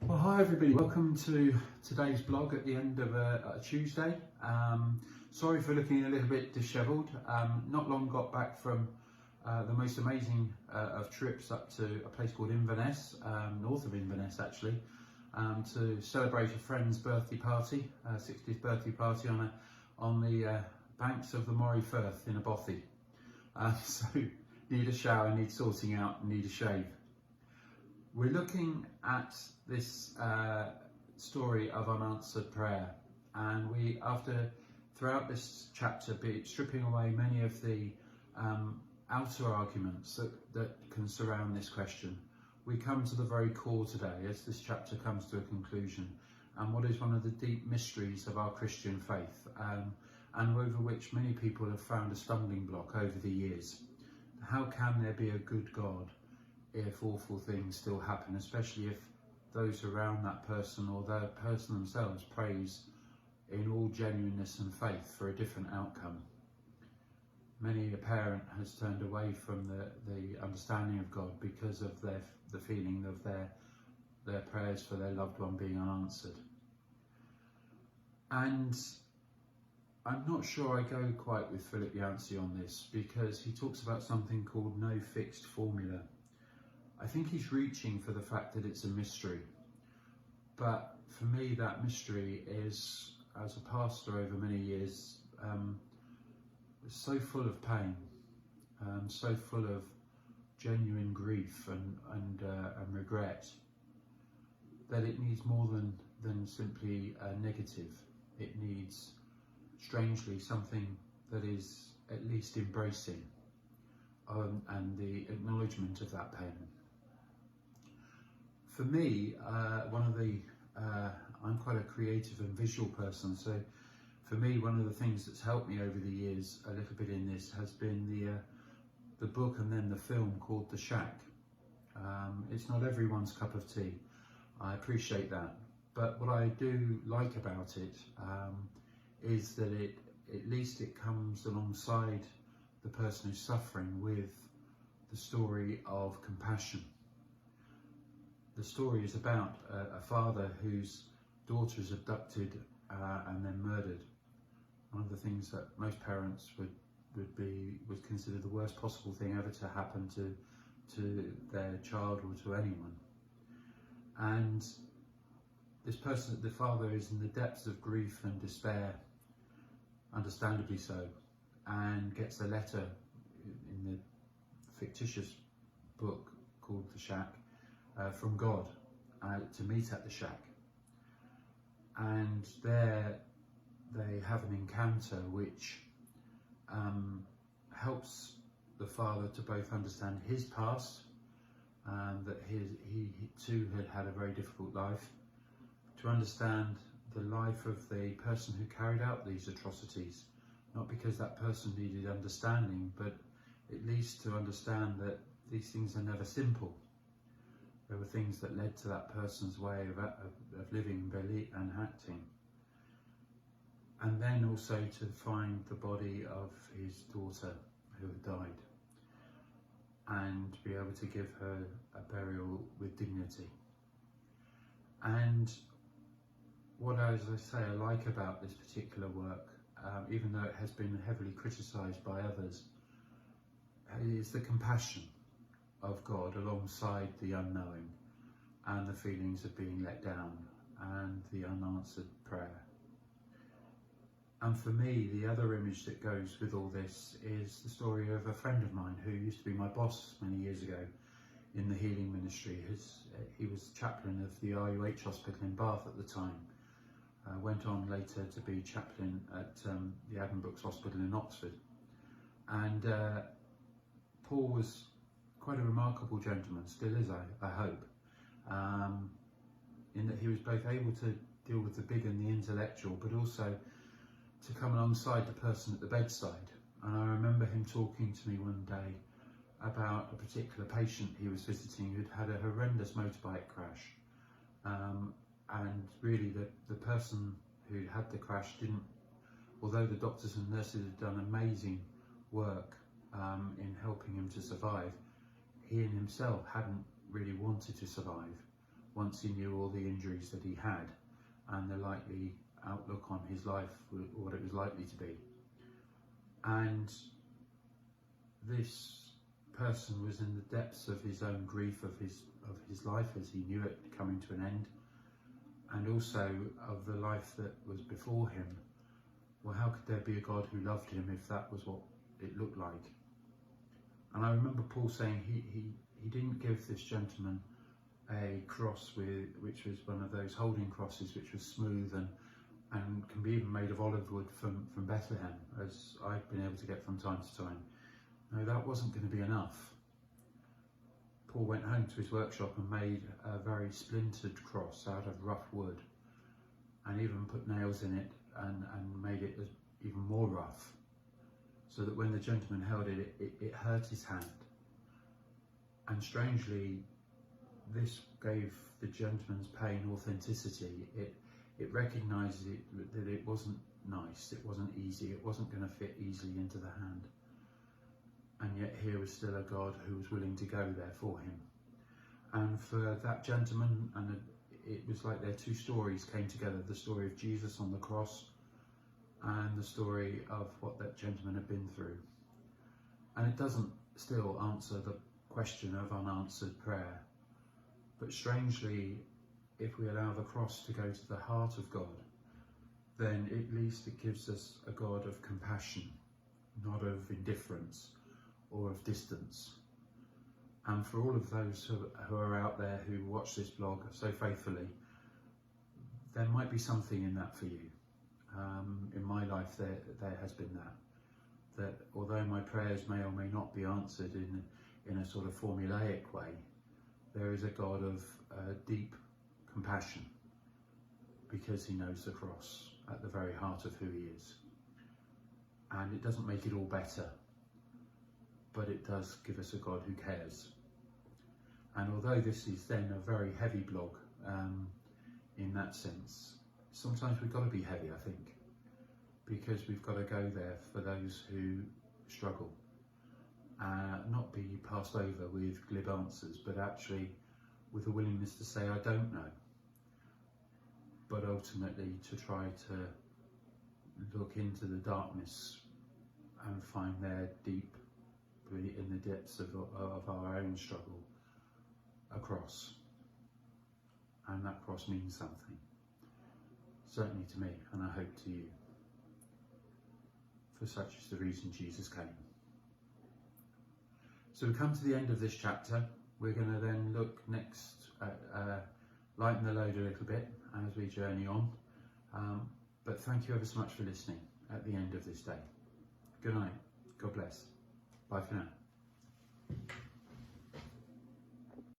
Well, hi everybody, welcome to today's blog at the end of a Tuesday. Sorry for looking a little bit dishevelled. Not long got back from the most amazing of trips up to a place called Inverness, north of Inverness actually, to celebrate a friend's birthday party, 60th birthday party on the banks of the Moray Firth in a bothy. So need a shower, need sorting out, need a shave. We're looking at this story of unanswered prayer, and throughout this chapter, stripping away many of the outer arguments that can surround this question, we come to the very core today as this chapter comes to a conclusion, and what is one of the deep mysteries of our Christian faith, and over which many people have found a stumbling block over the years. How can there be a good God if awful things still happen, especially if those around that person or the person themselves prays in all genuineness and faith for a different outcome? Many a parent has turned away from the understanding of God because of the feeling of their prayers for their loved one being unanswered. And I'm not sure I go quite with Philip Yancey on this, because he talks about something called no fixed formula. I think he's reaching for the fact that it's a mystery, but for me that mystery is, as a pastor over many years, so full of pain, so full of genuine grief and regret, that it needs more than simply a negative. It needs, strangely, something that is at least embracing and the acknowledgement of that pain. For me, I'm quite a creative and visual person, so for me one of the things that's helped me over the years a little bit in this has been the book and then the film called The Shack. It's not everyone's cup of tea, I appreciate that, but what I do like about it is that at least it comes alongside the person who's suffering with the story of compassion. The story is about a father whose daughter is abducted and then murdered. One of the things that most parents would consider the worst possible thing ever to happen to their child or to anyone. And this person, the father, is in the depths of grief and despair, understandably so, and gets a letter in the fictitious book called The Shack from God to meet at the shack, and there they have an encounter which helps the father to both understand his past, that he too had a very difficult life, to understand the life of the person who carried out these atrocities, not because that person needed understanding, but at least to understand that these things are never simple. There were things that led to that person's way of living, and acting. And then also to find the body of his daughter who had died, and be able to give her a burial with dignity. And what, as I say, I like about this particular work, even though it has been heavily criticised by others, is the compassion of God alongside the unknowing and the feelings of being let down and the unanswered prayer. And for me, the other image that goes with all this is the story of a friend of mine who used to be my boss many years ago in the healing ministry. He was chaplain of the RUH hospital in Bath at the time, went on later to be chaplain at the Addenbrooke's Hospital in Oxford. And Paul was quite a remarkable gentleman, still is, I hope, in that he was both able to deal with the big and the intellectual, but also to come alongside the person at the bedside. And I remember him talking to me one day about a particular patient he was visiting who'd had a horrendous motorbike crash, and really the person who had the crash didn't, although the doctors and nurses had done amazing work in helping him to survive, he in himself hadn't really wanted to survive, once he knew all the injuries that he had and the likely outlook on his life, what it was likely to be. And this person was in the depths of his own grief of his life as he knew it coming to an end, and also of the life that was before him. Well, how could there be a God who loved him if that was what it looked like? And I remember Paul saying he didn't give this gentleman a cross which was one of those holding crosses, which was smooth and can be even made of olive wood from Bethlehem, as I've been able to get from time to time. No, that wasn't going to be enough. Paul went home to his workshop and made a very splintered cross out of rough wood, and even put nails in it and made it even more rough, so that when the gentleman held it, it hurt his hand. And strangely, this gave the gentleman's pain authenticity. It recognised that it wasn't nice, it wasn't easy, it wasn't going to fit easily into the hand. And yet here was still a God who was willing to go there for him. And for that gentleman, and it was like their two stories came together, the story of Jesus on the cross and the story of what that gentleman had been through. And it doesn't still answer the question of unanswered prayer, but strangely, if we allow the cross to go to the heart of God, then at least it gives us a God of compassion, not of indifference or of distance. And for all of those who are out there who watch this blog so faithfully, there might be something in that for you. In my life there has been that although my prayers may or may not be answered in a sort of formulaic way, there is a God of deep compassion, because he knows the cross at the very heart of who he is. And it doesn't make it all better, but it does give us a God who cares. And although this is then a very heavy blog in that sense, sometimes we've got to be heavy, I think, because we've got to go there for those who struggle. Not be passed over with glib answers, but actually with a willingness to say, I don't know, but ultimately to try to look into the darkness and find there deep in the depths of our own struggle a cross. And that cross means something, certainly to me, and I hope to you. For such is the reason Jesus came. So we come to the end of this chapter. We're going to then look next at lighten the load a little bit as we journey on. But thank you ever so much for listening at the end of this day. Good night. God bless. Bye for now.